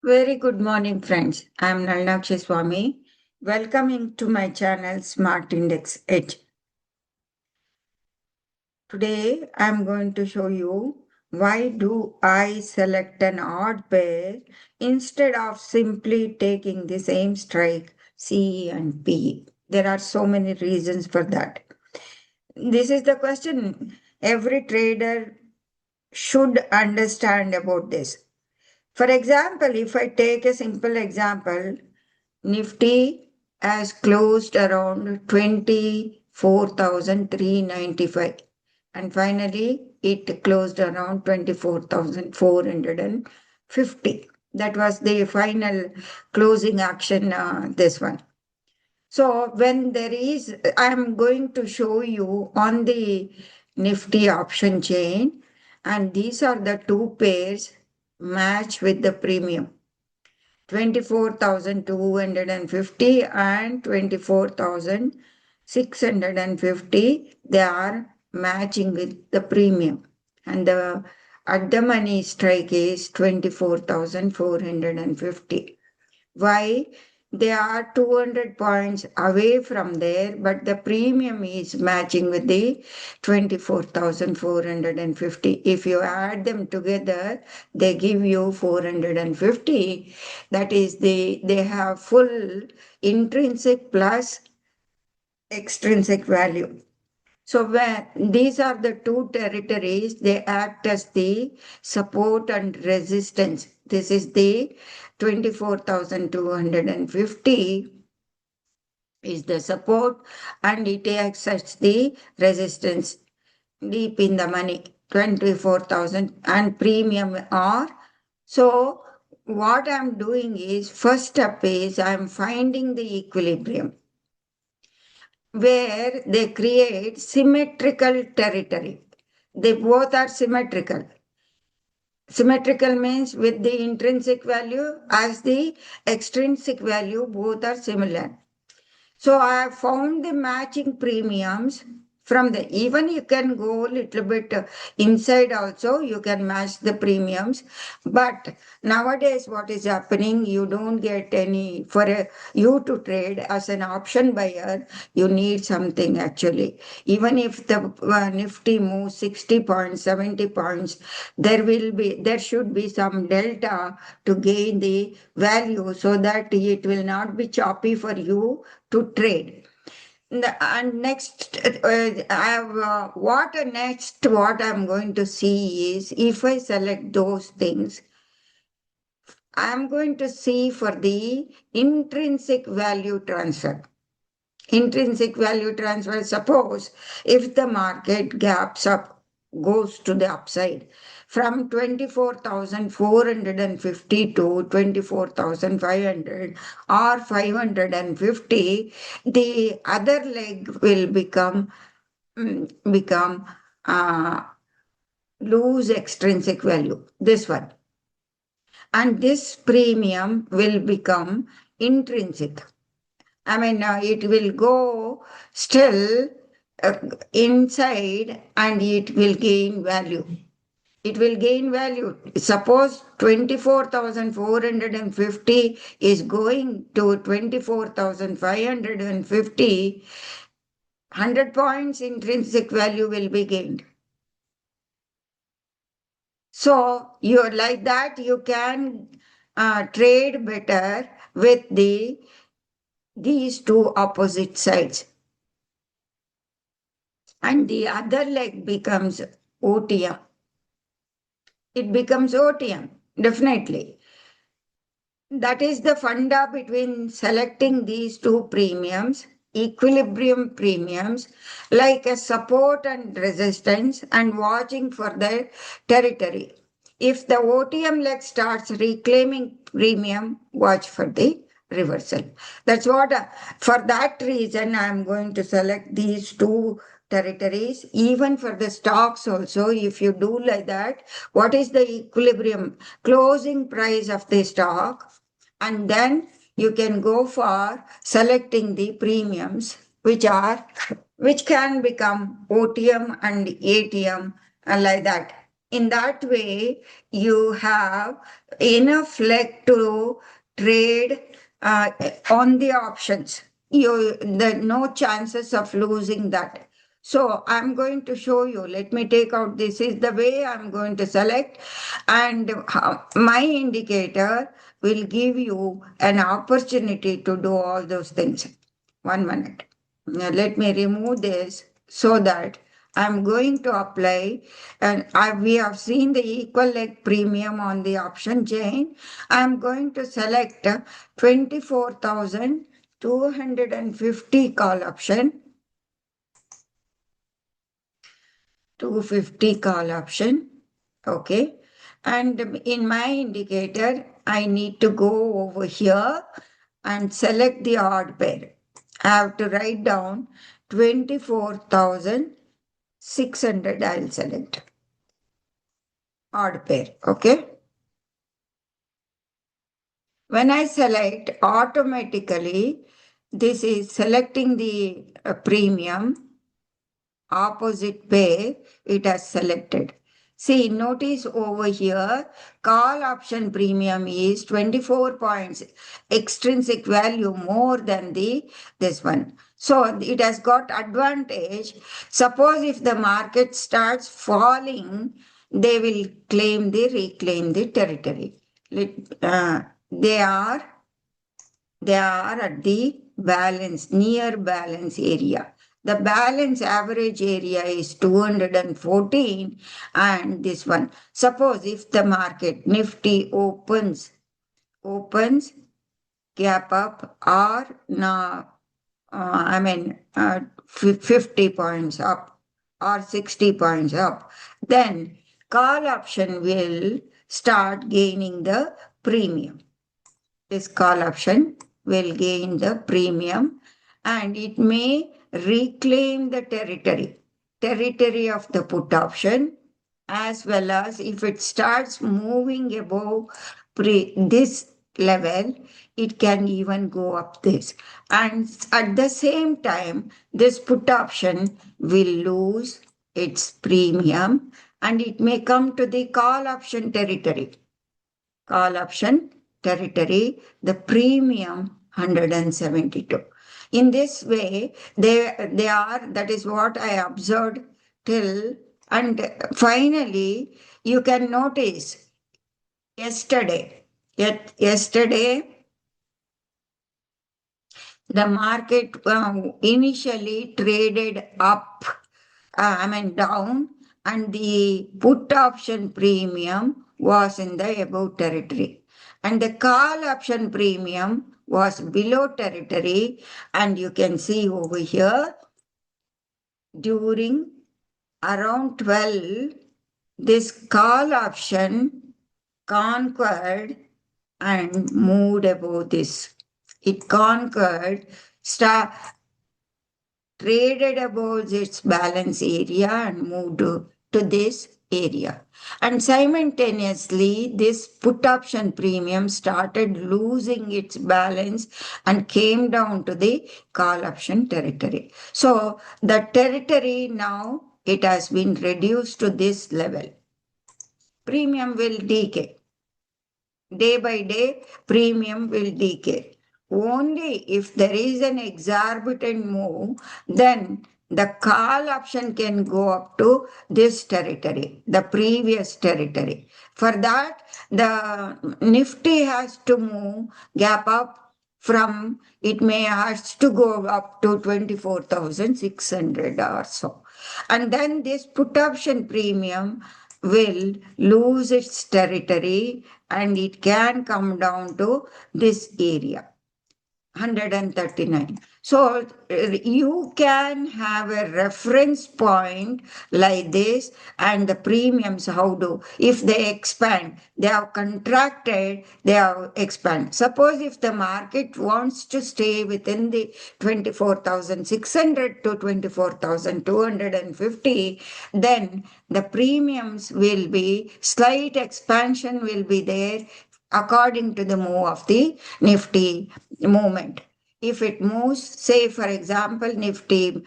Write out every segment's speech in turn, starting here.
Very good morning, friends. I am Nalnakshi Swami. Welcoming to my channel Smart Index Edge. Today I am going to show you why do I select an odd pair instead of simply taking the same strike CE and PE. There are so many reasons for that. This is the question every trader should understand about this. For example, if I take a simple example, Nifty has closed around 24,395 and finally it closed around 24,450. That was the final closing action, this one. So when there is, I am going to show you on the Nifty option chain, and these are the two pairs match with the premium. 24,250 and 24,650, they are matching with the premium. And the at the money strike is 24,450. Why? They are 200 points away from there, but the premium is matching with the 24,450. If you add them together, they give you 450. That is, they have full intrinsic plus extrinsic value. So when these are the two territories, they act as the support and resistance. This is the 24,250 is the support and it acts as the resistance deep in the money, 24,000 and premium are. So what I'm doing is, first step is I'm finding the equilibrium, where they create symmetrical territory. They both are symmetrical. Symmetrical means with the intrinsic value as the extrinsic value, both are similar. So I have found the matching premiums from the, even you can go a little bit inside also, you can match the premiums. But nowadays what is happening, you don't get any, you to trade as an option buyer, you need something actually. Even if the Nifty moves 60 points, 70 points, there should be some delta to gain the value so that it will not be choppy for you to trade. And next, I have what I'm going to see is, if I select those things, I'm going to see for the intrinsic value transfer. Intrinsic value transfer, suppose if the market gaps up, goes to the upside from 24,450 to 24,500 or 550, the other leg will become lose extrinsic value, this one, and this premium will become intrinsic. I mean, it will go still inside and it will gain value. It will gain value. Suppose 24,450 is going to 24,550, 100 points intrinsic value will be gained. So you like that, you can trade better with these two opposite sides. And the other leg becomes OTM. It becomes OTM, definitely. That is the funda between selecting these two premiums, equilibrium premiums, like a support and resistance, and watching for the territory. If the OTM leg starts reclaiming premium, watch for the reversal. That's what, for that reason, I'm going to select these two territories. Even for the stocks also, if you do like that, what is the equilibrium closing price of the stock? And then you can go for selecting the premiums, which can become OTM and ATM, and like that. In that way, you have enough leg to trade on the options. No chances of losing that. So I'm going to show you. Let me take out. This is the way I'm going to select, and my indicator will give you an opportunity to do all those things. 1 minute. Now let me remove this so that I'm going to apply, and we have seen the equal leg premium on the option chain. I'm going to select 24,250 call option, 250 call option. Okay. And in my indicator, I need to go over here and select the odd pair. I have to write down 24,600. I'll select odd pair. Okay. When I select, automatically, this is selecting the premium opposite pair, it has selected. See, notice over here, call option premium is 24 points, extrinsic value more than this one. So it has got advantage. Suppose if the market starts falling, they will reclaim the territory. They are at the balance, near balance area. The balance average area is 214, and this one. Suppose if the market Nifty opens gap up, or 50 points up or 60 points up, then call option will start gaining the premium. This call option will gain the premium, and it may reclaim the territory of the put option, as well as if it starts moving above this level, it can even go up this. And at the same time, this put option will lose its premium, and it may come to the call option territory. Call option territory, the premium 172. In this way, they are, that is what I observed till, and finally, you can notice yesterday, the market initially traded up, down, and the put option premium was in the above territory, and the call option premium was below territory. And you can see over here, during around 12, this call option conquered and moved above this. It conquered, traded above its balance area and moved to this area. And simultaneously, this put option premium started losing its balance and came down to the call option territory. So the territory now, it has been reduced to this level. Premium will decay. Day by day, premium will decay. Only if there is an exorbitant move, then the call option can go up to this territory, the previous territory. For that, the Nifty has to move, gap up from, it may has to go up to 24,600 or so. And then this put option premium will lose its territory, and it can come down to this area, 139. So you can have a reference point like this, and the premiums, how do, if they expand, they have contracted, they have expanded. Suppose if the market wants to stay within the 24,600 to 24,250, then the premiums will be, slight expansion will be there according to the move of the Nifty movement. If it moves, say for example, Nifty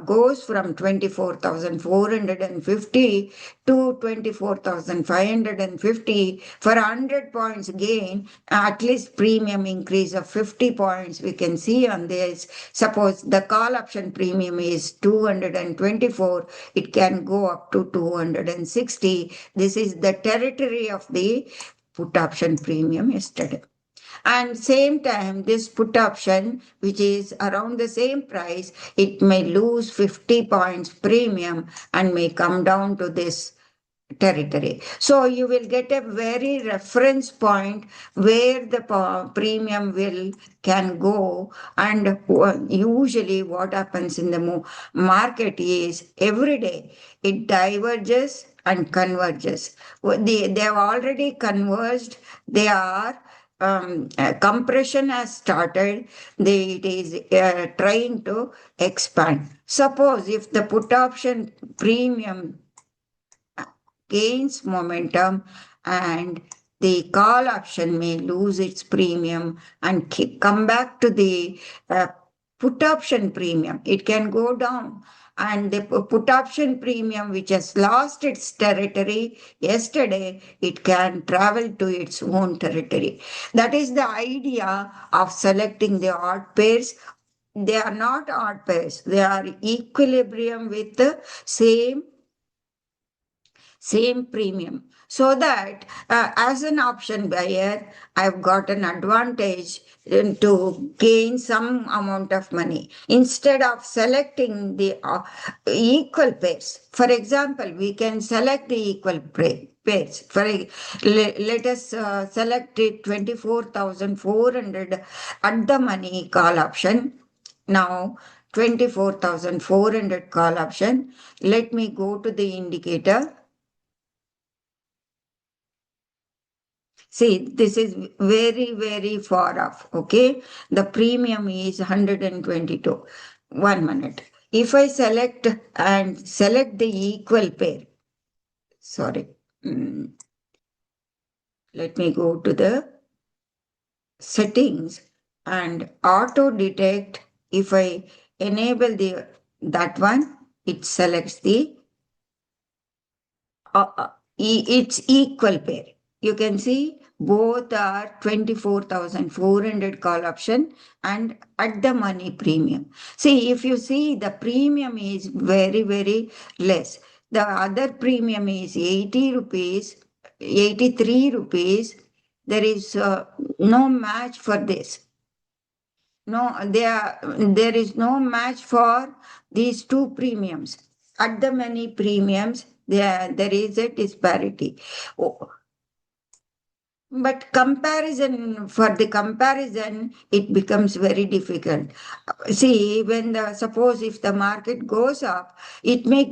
goes from 24,450 to 24,550 for 100 points gain, at least premium increase of 50 points. We can see on this. Suppose the call option premium is 224, it can go up to 260. This is the territory of the put option premium yesterday. And same time, this put option, which is around the same price, it may lose 50 points premium and may come down to this territory. So you will get a very reference point where the premium can go. And usually what happens in the market is every day it diverges and converges. They have already converged. They are compression has started. It is trying to expand. Suppose if the put option premium gains momentum and the call option may lose its premium and come back to the put option premium, it can go down. And the put option premium, which has lost its territory yesterday, it can travel to its own territory. That is the idea of selecting the odd pairs. They are not odd pairs, they are equilibrium with the same premium, so that as an option buyer, I've got an advantage to gain some amount of money instead of selecting the equal pairs. For example, we can select the equal pairs. Let us select it 24,400 at the money call option. Now 24,400 call option. Let me go to the indicator. See, this is very, very far off, okay? The premium is 122. 1 minute. If I select the equal pair, sorry. Let me go to the settings and auto detect. If I enable that one, it selects the it's equal pair. You can see both are 24,400 call option and at the money premium. See, if you see, the premium is very, very less. The other premium is 80 rupees, 83 rupees. There is no match for this. No, there is no match for these two premiums. At the money premiums, there is a disparity. But for the comparison, it becomes very difficult. See, suppose if the market goes up, it may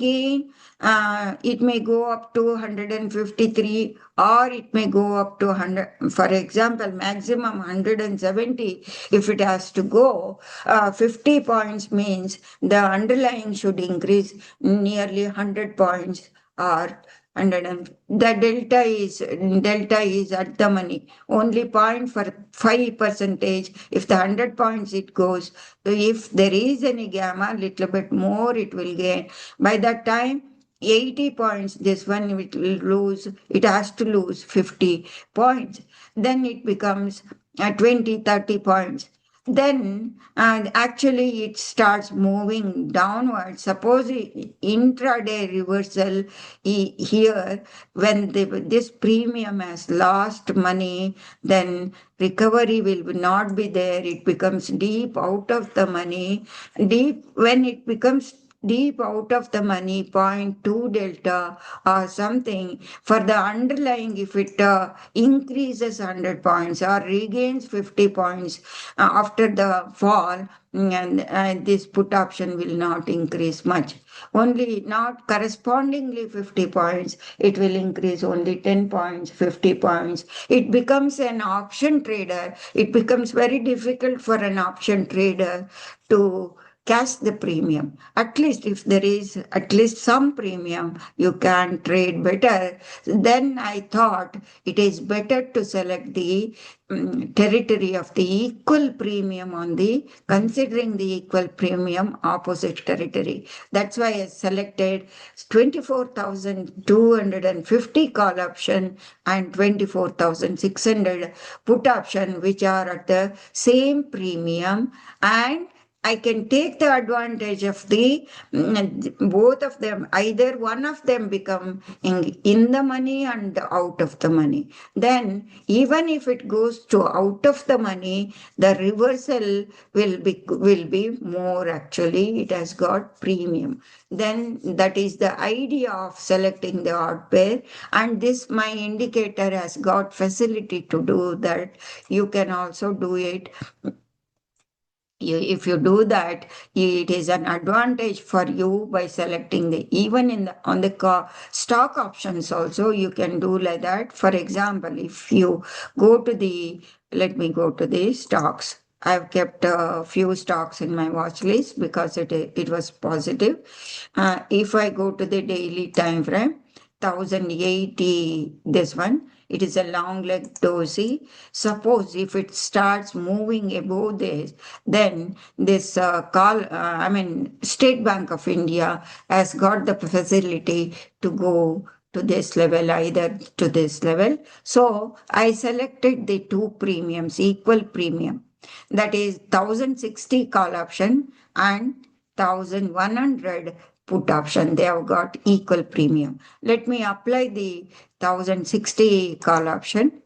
go up to 153, or it may go up to 100, for example, maximum 170. If it has to go, 50 points means the underlying should increase nearly 100 points, or the delta is at the money only 0.5%. If the 100 points it goes, so if there is any gamma, little bit more it will gain. By that time, 80 points, this one it has to lose 50 points. Then it becomes 20, 30 points. Then actually it starts moving downward. Suppose intraday reversal here, when this premium has lost money, then recovery will not be there. It becomes deep out of the money. When it becomes deep out of the money, 0.2 delta or something, for the underlying, if it increases 100 points or regains 50 points after the fall, and this put option will not increase much. Only not correspondingly 50 points, it will increase only 10 points, 50 points. It becomes an option trader. It becomes very difficult for an option trader to cash the premium. At least if there is at least some premium, you can trade better. Then I thought it is better to select the territory of the equal premium on the considering the equal premium opposite territory. That's why I selected 24,250 call option and 24,600 put option, which are at the same premium, and I can take the advantage of the both of them. Either one of them become in the money and out of the money. Then even if it goes to out of the money, the reversal will be more. Actually, it has got premium. Then that is the idea of selecting the odd pair. And this my indicator has got facility to do that. You can also do it. If you do that, it is an advantage for you by selecting the even in the on the stock options also you can do like that. For example, if you go to the let me go to the stocks. I've kept a few stocks in my watch list because it was positive. If I go to the daily time frame, 1080, this one, it is a long leg dozy. Suppose if it starts moving above this, then this State Bank of India has got the facility to go to this level, either to this level. So I selected the two premiums, equal premium. That is 1060 call option and 1100 put option. They have got equal premium. Let me apply the 1060 call option,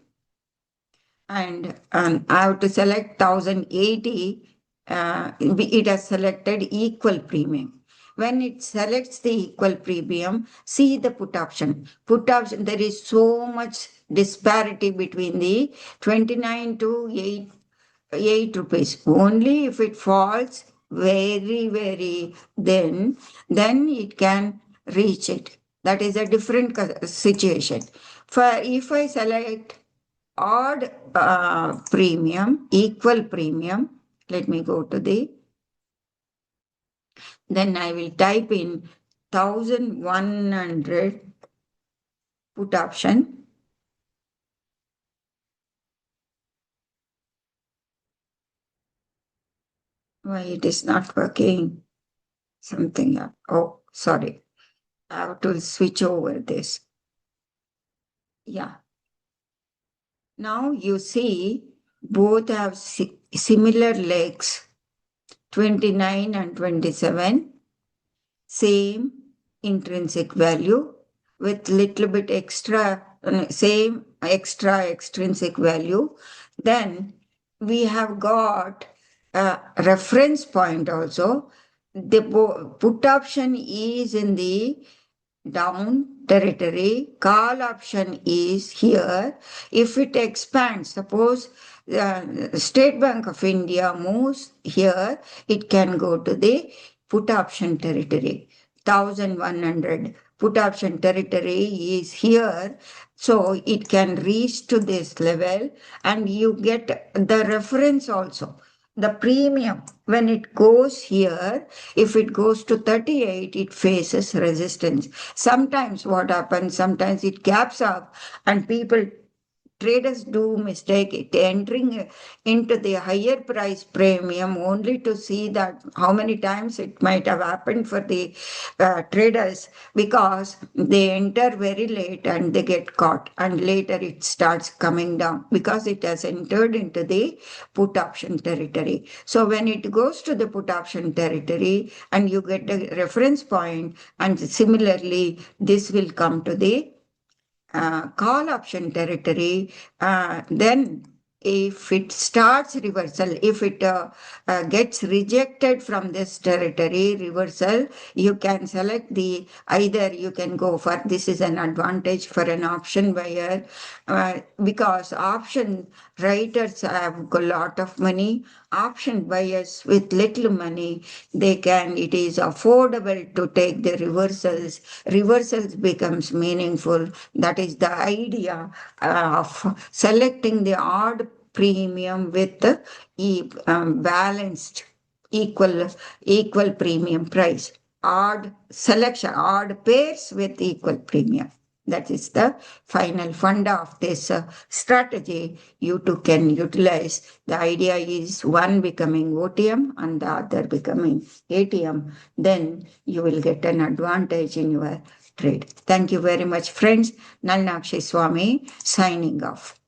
and I have to select 1080. It has selected equal premium. When it selects the equal premium, see the put option. Put option, there is so much disparity between the 29 to 8 rupees. Only if it falls very, then it can reach it. That is a different situation. If I select odd premium, equal premium, let me go to then I will type in 1100 put option. Why it is not working? Something up. Oh, sorry. I have to switch over this. Yeah. Now you see both have similar legs, 29 and 27, same intrinsic value with little bit extra, same extra extrinsic value. Then we have got a reference point also. The put option is in the down territory, call option is here. If it expands, suppose State Bank of India moves here, it can go to the put option territory. 1100 put option territory is here, so it can reach to this level, and you get the reference also. The premium, when it goes here, if it goes to 38, it faces resistance. Sometimes what happens, sometimes it gaps up and traders do mistake entering into the higher price premium only to see that how many times it might have happened for the traders, because they enter very late and they get caught, and later it starts coming down because it has entered into the put option territory. So when it goes to the put option territory and you get the reference point, and similarly this will come to the call option territory, then if it starts reversal, if it gets rejected from this territory reversal, you can select either you can go for, this is an advantage for an option buyer, because option writers have a lot of money. Option buyers with little money, it is affordable to take the reversals. Reversals becomes meaningful. That is the idea of selecting the odd premium with the balanced equal premium price, odd selection, odd pairs with equal premium. That is the final funda of this strategy you too can utilize. The idea is one becoming OTM and the other becoming ATM. Then you will get an advantage in your trade. Thank you very much, friends. Nalnakshi Swami signing off.